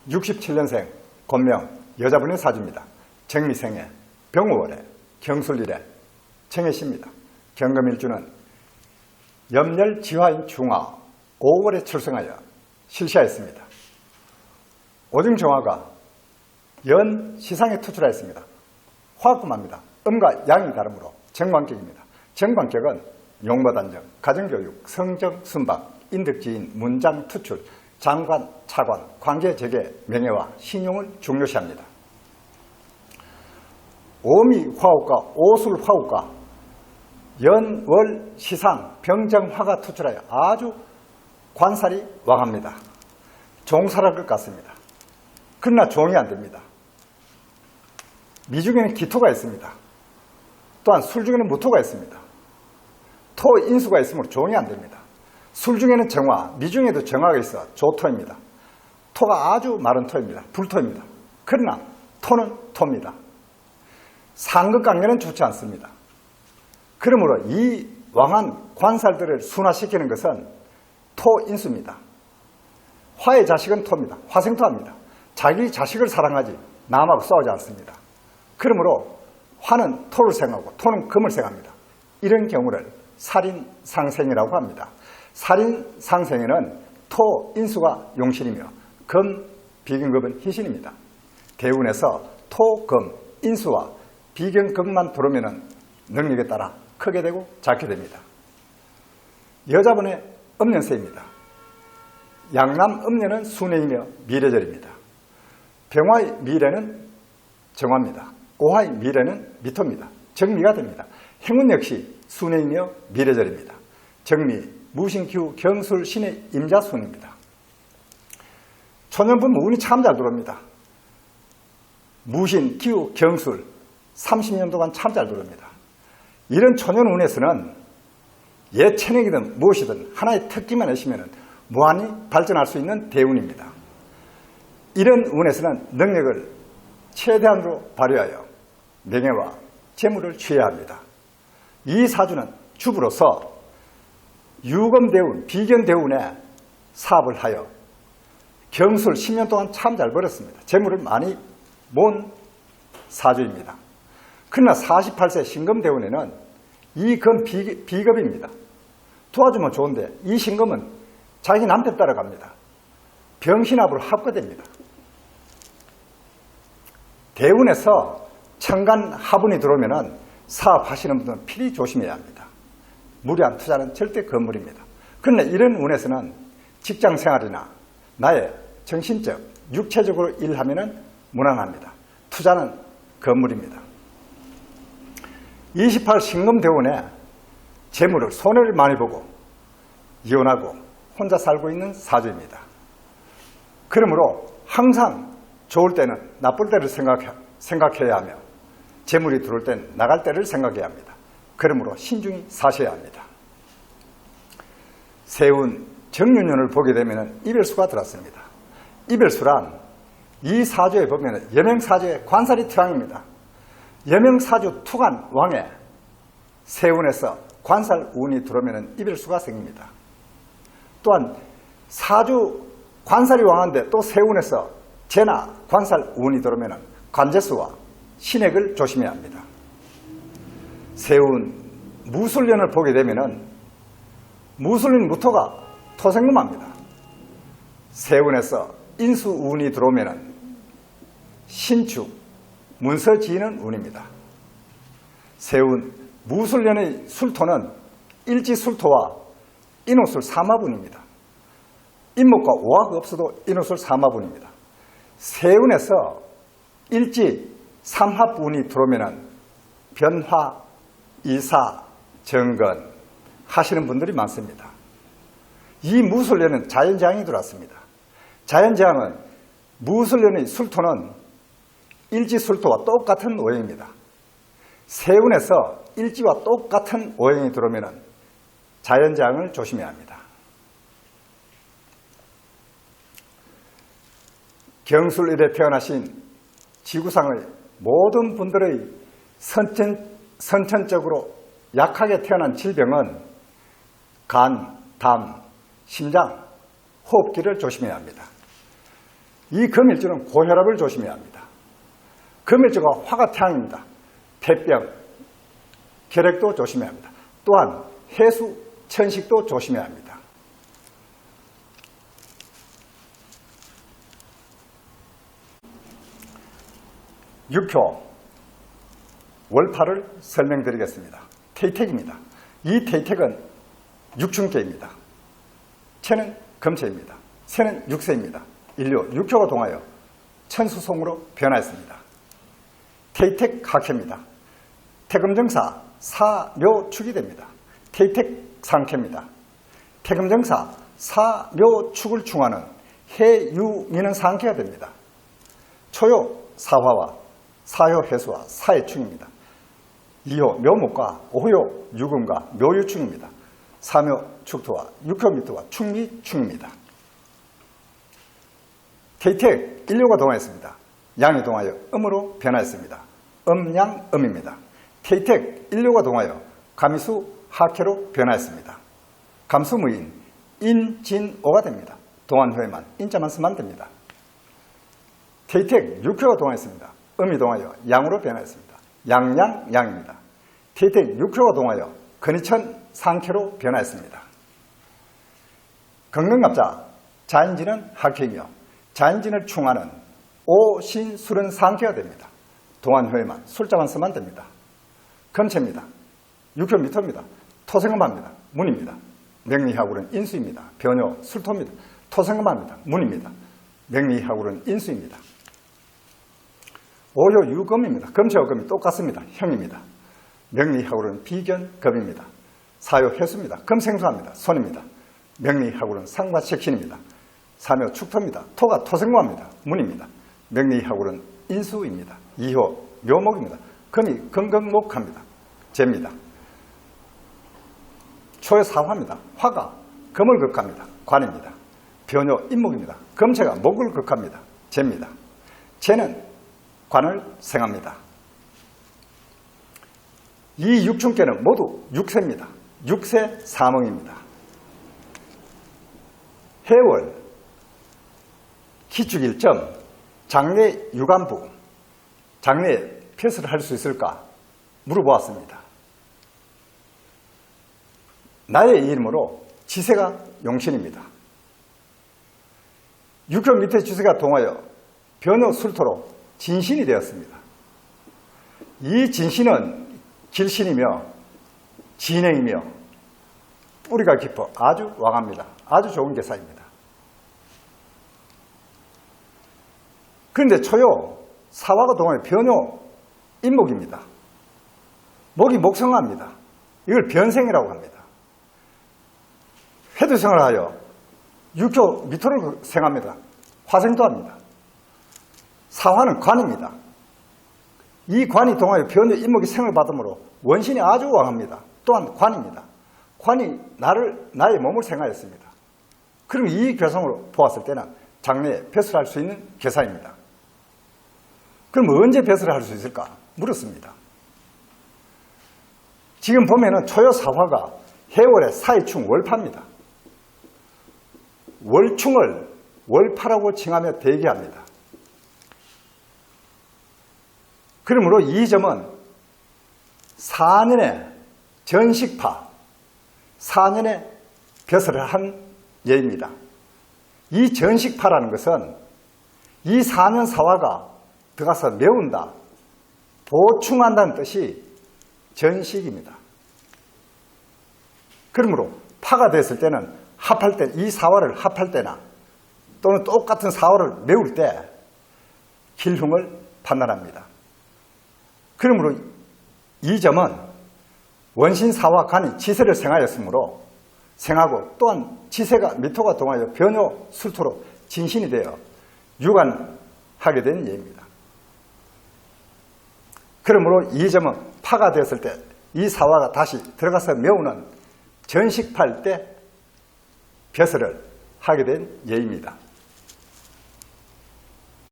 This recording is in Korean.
67년생 본명 여자분의 사주입니다. 정미생애, 병우월에, 경술일에, 정해씨입니다. 경금일주는 염렬지화인 중화 5월에 출생하여 실시하였습니다. 오중정화가 연 시상에 투출하였습니다. 화합금합니다. 음과 양이 다르므로 정관격입니다. 정관격은 용모단정, 가정교육, 성정, 순박, 인덕지인, 문장, 투출, 장관, 차관, 관계재개, 명예와 신용을 중요시합니다. 오미 화우과 오술 화우과 연, 월, 시상, 병정, 화가 투출하여 아주 관살이 왕합니다. 종살할 것 같습니다. 그러나 종이 안 됩니다. 미중에는 기토가 있습니다. 또한 술 중에는 무토가 있습니다. 토, 인수가 있으므로 종이 안 됩니다. 술 중에는 정화, 미 중에도 정화가 있어 조토입니다. 토가 아주 마른 토입니다. 불토입니다. 그러나 토는 토입니다. 상극강렬은 좋지 않습니다. 그러므로 이 왕한 관살들을 순화시키는 것은 토인수입니다. 화의 자식은 토입니다. 화생토합니다. 자기 자식을 사랑하지 남하고 싸우지 않습니다. 그러므로 화는 토를 생하고 토는 금을 생합니다. 이런 경우를 살인상생이라고 합니다. 살인상생에는 토, 인수가 용신이며 금, 비견금은 희신입니다. 대운에서 토, 금, 인수와 비견금만 들어오면 능력에 따라 크게 되고 작게 됩니다. 여자분의 음년세입니다. 양남 음년은 순해이며 미래절입니다. 병화의 미래는 정화입니다. 오화의 미래는 미토입니다. 정미가 됩니다. 행운 역시 순해이며 미래절입니다. 정미, 무신기후, 경술, 신의 임자순입니다. 초년분 운이 참 잘 들어옵니다. 무신, 기후, 경술 30년 동안 참 잘 들어옵니다. 이런 초년운에서는 예체력이든 무엇이든 하나의 특기만 하시면 무한히 발전할 수 있는 대운입니다. 이런 운에서는 능력을 최대한으로 발휘하여 명예와 재물을 취해야 합니다. 이 사주는 주부로서 유금대운, 비견대운에 사업을 하여 경술 10년 동안 참 잘 벌었습니다. 재물을 많이 모은 사주입니다. 그러나 48세 신금대운에는 이 금 비급입니다. 도와주면 좋은데 이 신금은 자기 남편 따라갑니다. 병신합으로 합거됩니다. 대운에서 천간 화분이 들어오면 사업하시는 분들은 필히 조심해야 합니다. 무리한 투자는 절대 건물입니다. 그러나 이런 운에서는 직장생활이나 나의 정신적, 육체적으로 일하면 무난합니다. 투자는 건물입니다. 28 신금대운에 재물을 손해를 많이 보고 이혼하고 혼자 살고 있는 사주입니다. 그러므로 항상 좋을 때는 나쁠 때를 생각해야 하며 재물이 들어올 땐 나갈 때를 생각해야 합니다. 그러므로 신중히 사셔야 합니다. 세운 정윤년을 보게 되면 이별수가 들었습니다. 이별수란 이 사주에 보면 여명사주의 관살이 태왕입니다. 여명사주 투간 왕에 세운에서 관살 운이 들어오면 이별수가 생깁니다. 또한 사주 관살이 왕한데 또 세운에서 재나 관살 운이 들어오면 관재수와 신액을 조심해야 합니다. 세운 무술년을 보게 되면 무술년 무토가 토생금합니다. 세운에서 인수 운이 들어오면 신축, 문서 지는 운입니다. 세운 무술년의 술토는 일지술토와 인호술 삼합운입니다. 인목과 오화가 없어도 인호술 삼합운입니다. 세운에서 일지 삼합운이 들어오면 변화, 이사, 정건 하시는 분들이 많습니다. 이 무술년은 자연재앙이 들어왔습니다. 자연재앙은 무술년의 술토는 일지술토와 똑같은 오행입니다. 세운에서 일지와 똑같은 오행이 들어오면 자연재앙을 조심해야 합니다. 경술일에 태어나신 지구상의 모든 분들의 선천적으로 약하게 태어난 질병은 간, 담, 심장, 호흡기를 조심해야 합니다. 이 금일주는 고혈압을 조심해야 합니다. 금일주가 화가 태양입니다. 폐병, 결핵도 조심해야 합니다. 또한 해수, 천식도 조심해야 합니다. 육효, 월파를 설명드리겠습니다. 태택입니다. 이 태택은 육춘계입니다. 체는 금체입니다. 새는 육세입니다. 인류, 육효가 동하여 천수송으로 변화했습니다. 태택학회입니다. 태금정사, 사묘축이 됩니다. 태택상쾌입니다. 태금정사, 사묘축을 충하는 해유미는 상쾌가 됩니다. 초요, 사화와 사효해수와 사해충입니다. 2호 묘목과 5호 유금과 묘유충입니다. 3호 축토와 6호 미토와 충미충입니다. 태택 인류가 동하였습니다. 양이 동하여 음으로 변화했습니다. 음양음입니다. 태택 인류가 동하여 가미수 하케로 변화했습니다. 감수무인 인진오가 됩니다. 동안후에만 인자만 쓰면 됩니다. 태택 육효가 동하였습니다. 음이 동하여 양으로 변화했습니다. 양양양입니다. 태택 육효가 동하여 근위천 상쾌로 변화했습니다. 경능갑자 자인진은 하케이며 자인진을 충하는 오신술은 상쾌가 됩니다. 동안후에만 술자만 쓰면 됩니다. 금체입니다. 육효 미토입니다. 토생금합니다. 문입니다. 명리하고는 인수입니다. 변효 술토입니다. 토생금합니다. 문입니다. 명리하고는 인수입니다. 오효 유금입니다. 금체와 금이 똑같습니다. 형입니다. 명리하고는 비견금입니다. 사효 해수입니다. 금생수합니다. 손입니다. 명리하고는 상과 식신입니다. 사묘 축토입니다. 토가 토생금합니다. 문입니다. 명리하고는 인수입니다. 2호 묘목입니다. 금이 금극목합니다. 재입니다. 초의 사화입니다. 화가 금을 극합니다. 관입니다. 변효 인목입니다. 금체가 목을 극합니다. 재입니다. 재는 관을 생합니다. 이 육춘계는 모두 육세입니다. 육세 사몽입니다. 해월, 기축일점, 장래 유관부, 장래에 폐설을 할 수 있을까 물어보았습니다. 나의 이름으로 지세가 용신입니다. 육효 밑에 지세가 동하여 변효 술토로 진신이 되었습니다. 이 진신은 길신이며 진행이며 뿌리가 깊어 아주 왕합니다. 아주 좋은 계사입니다. 그런데 초요, 사화가 동하여 변효 인목입니다. 목이 목성합니다. 이걸 변생이라고 합니다. 회두생을 하여 육효 미토를 생합니다. 화생도 합니다. 사화는 관입니다. 이 관이 동하여 변효 인목이 생을 받으므로 원신이 아주 왕합니다. 또한 관입니다. 관이 나의 몸을 생하였습니다. 그럼 이 괴성으로 보았을 때는 장래에 배설할 수 있는 계사입니다. 그럼 언제 배설을 할 수 있을까 물었습니다. 지금 보면은 초요 사화가 해월의 사이충 월파입니다. 월충을 월파라고 칭하며 대기합니다. 그러므로 이 점은 4년의 전식파, 4년의 벼슬을 한 예입니다. 이 전식파라는 것은 이 4년 사화가 들어가서 메운다, 보충한다는 뜻이 전식입니다. 그러므로 파가 됐을 때는 합할 때, 이 사화를 합할 때나 또는 똑같은 사화를 메울 때 길흉을 판단합니다. 그러므로 이 점은 원신 사화 간이 지세를 생하였으므로 생하고 또한 지세가 미토가 동하여 변효 술토로 진신이 되어 유관하게 된 예입니다. 그러므로 이 점은 파가 되었을 때 이 사화가 다시 들어가서 메우는 전식파일 때 벼슬을 하게 된 예입니다.